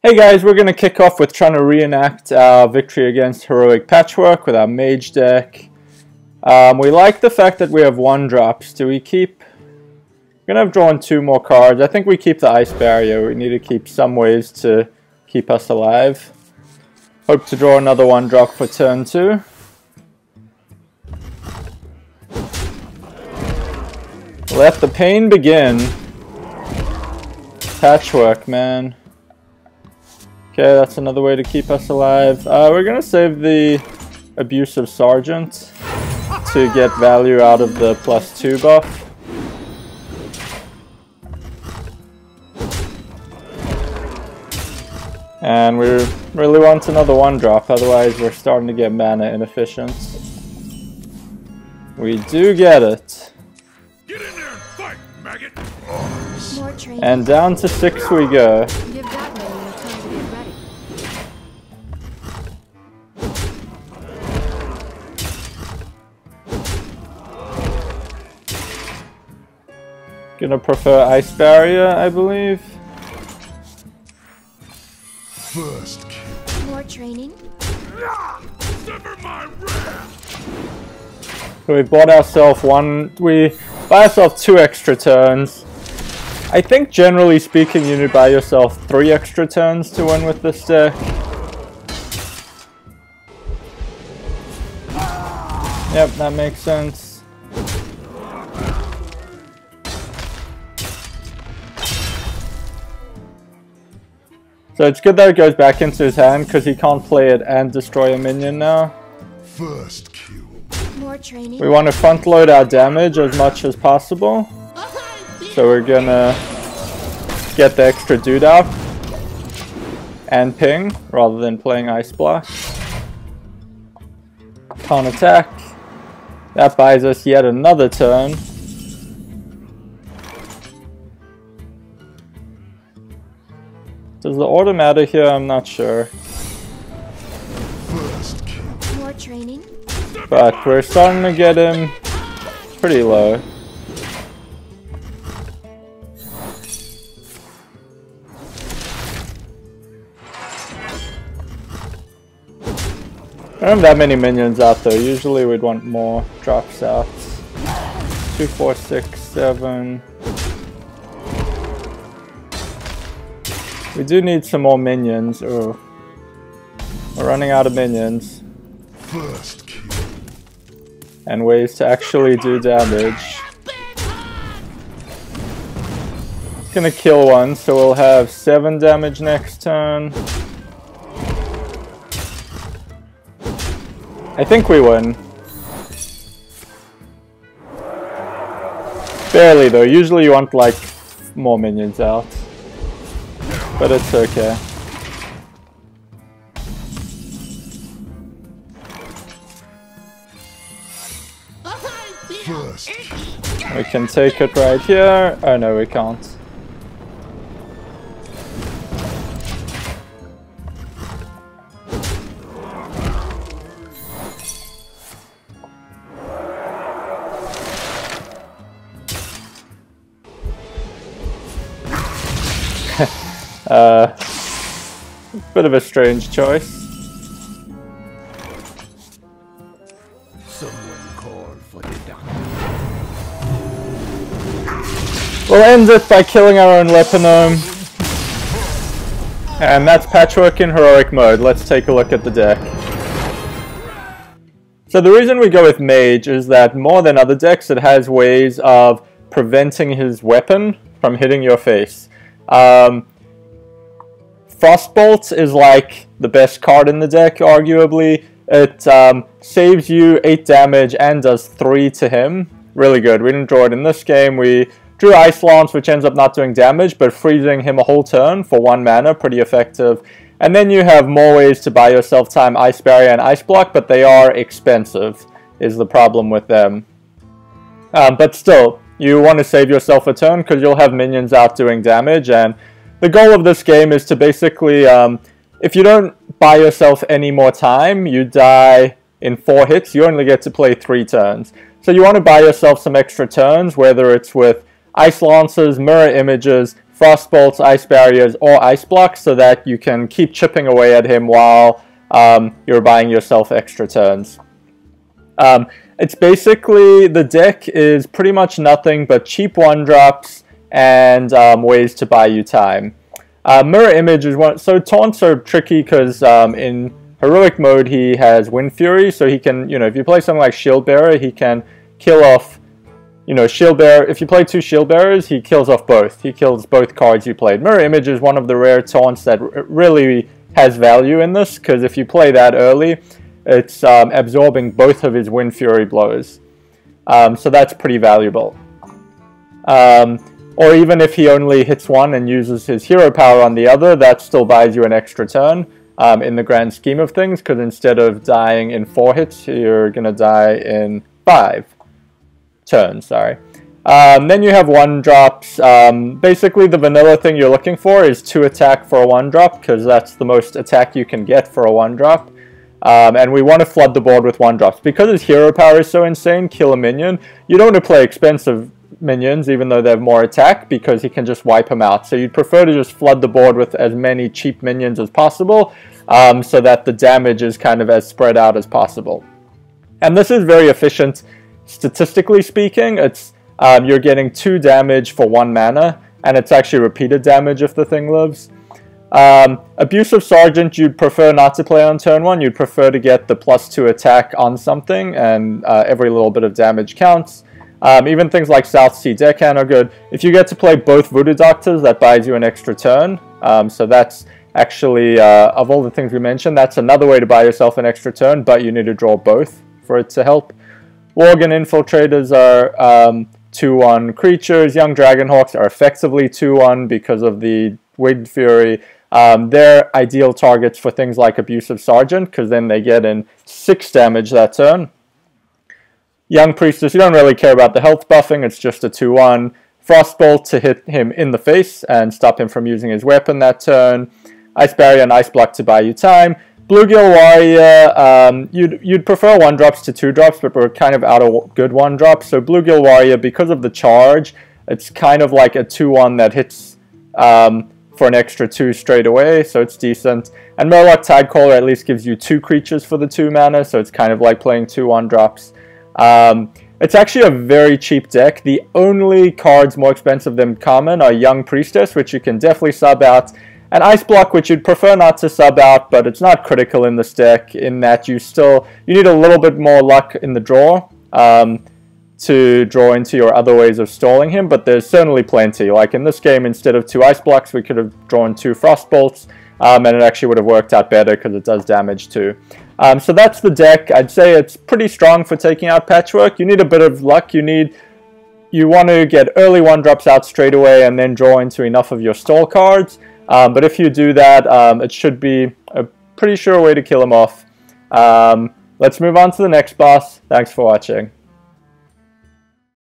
Hey guys, we're going to kick off with trying to reenact our victory against Heroic Patchwerk with our Mage deck. We like the fact that we have 1-drops. Do we keep... We're going to have drawn 2 more cards. I think we keep the Ice Barrier. We need to keep some ways to keep us alive. Hope to draw another 1-drop for turn 2. Let the pain begin. Patchwerk, man. Okay, that's another way to keep us alive. We're gonna save the Abusive Sergeant to get value out of the +2 buff. And we really want another 1-drop, otherwise we're starting to get mana inefficient. We do get it. Get in there and fight, maggot! And down to 6 we go. Gonna prefer Ice Barrier, I believe. First kill. More training. Sever my wrath! So we bought ourselves we buy ourselves 2 extra turns. I think generally speaking you need to buy yourself 3 extra turns to win with this deck. Yep, that makes sense. So it's good that it goes back into his hand because he can't play it and destroy a minion now. First kill. More training. We want to front load our damage as much as possible. So we're gonna get the extra dude out and ping rather than playing Ice Block. Can't attack. That buys us yet another turn. Does the order matter here? I'm not sure. More training. But we're starting to get him pretty low. I don't have that many minions out though. Usually we'd want more drops out. 2, 4, 6, 7. We do need some more minions. Oh, we're running out of minions. First kill. And ways to actually do damage. It's gonna kill one, so we'll have 7 damage next turn. I think we win. Barely though, usually you want like more minions out. But it's okay. First kill. We can take it right here. Oh no, we can't. Bit of a strange choice. Someone call for the doctor. We'll end it by killing our own Leponome. And that's Patchwerk in Heroic mode. Let's take a look at the deck. So the reason we go with Mage is that more than other decks it has ways of preventing his weapon from hitting your face. Frostbolt is like the best card in the deck, arguably. It saves you 8 damage and does 3 to him. Really good. We didn't draw it in this game. We drew Ice Lance, which ends up not doing damage, but freezing him a whole turn for 1 mana. Pretty effective. And then you have more ways to buy yourself time, Ice Barrier and Ice Block, but they are expensive, is the problem with them. But still, you want to save yourself a turn because you'll have minions out doing damage, and the goal of this game is to basically, if you don't buy yourself any more time, you die in 4 hits. You only get to play 3 turns. So you want to buy yourself some extra turns, whether it's with Ice Lancers, Mirror Images, Frostbolts, Ice Barriers, or Ice Blocks so that you can keep chipping away at him while you're buying yourself extra turns. It's basically, the deck is pretty much nothing but cheap 1-drops and ways to buy you time. Mirror Image is one, so taunts are tricky because in heroic mode he has Wind Fury, so he can, if you play something like Shield Bearer, he can kill off, Shield Bearer, if you play 2 Shield Bearers, he kills off both. He kills both cards you played. Mirror Image is one of the rare taunts that really has value in this, because if you play that early, it's absorbing both of his Wind Fury blows. So that's pretty valuable. Or even if he only hits one and uses his hero power on the other, that still buys you an extra turn in the grand scheme of things, because instead of dying in 4 hits, you're going to die in 5 turns, sorry. Then you have 1-drops. Basically, the vanilla thing you're looking for is 2 attack for a 1-drop, because that's the most attack you can get for a 1-drop. And we want to flood the board with 1-drops. Because his hero power is so insane, kill a minion, you don't want to play expensive minions, even though they have more attack, because he can just wipe them out. So you'd prefer to just flood the board with as many cheap minions as possible, so that the damage is kind of as spread out as possible. And this is very efficient, statistically speaking. It's you're getting 2 damage for 1 mana, and it's actually repeated damage if the thing lives. Abusive Sergeant you'd prefer not to play on turn 1. You'd prefer to get the +2 attack on something, and every little bit of damage counts. Even things like South Sea Deckhand are good. If you get to play both Voodoo Doctors, that buys you an extra turn. So that's actually, of all the things we mentioned, that's another way to buy yourself an extra turn, but you need to draw both for it to help. Worgen Infiltrators are 2-1 creatures. Young Dragonhawks are effectively 2-1 because of the Wind Fury. They're ideal targets for things like Abusive Sergeant, because then they get in 6 damage that turn. Young Priestess, you don't really care about the health buffing, it's just a 2-1. Frostbolt to hit him in the face and stop him from using his weapon that turn. Ice Barrier and Ice Block to buy you time. Bluegill Warrior, you'd prefer 1-drops to 2-drops, but we're kind of out of good 1-drops. So Bluegill Warrior, because of the charge, it's kind of like a 2-1 that hits for an extra 2 straight away, so it's decent. And Murloc Tidecaller at least gives you 2 creatures for the 2 mana, so it's kind of like playing 2 1-drops. It's actually a very cheap deck. The only cards more expensive than common are Young Priestess, which you can definitely sub out, and Ice Block, which you'd prefer not to sub out, but it's not critical in this deck in that you need a little bit more luck in the draw to draw into your other ways of stalling him, but there's certainly plenty. Like in this game, instead of 2 Ice Blocks, we could have drawn 2 Frostbolts, and it actually would have worked out better because it does damage too. So that's the deck. I'd say it's pretty strong for taking out Patchwerk. You need a bit of luck. You want to get early 1-drops out straight away and then draw into enough of your stall cards. But if you do that, it should be a pretty sure way to kill him off. Let's move on to the next boss. Thanks for watching.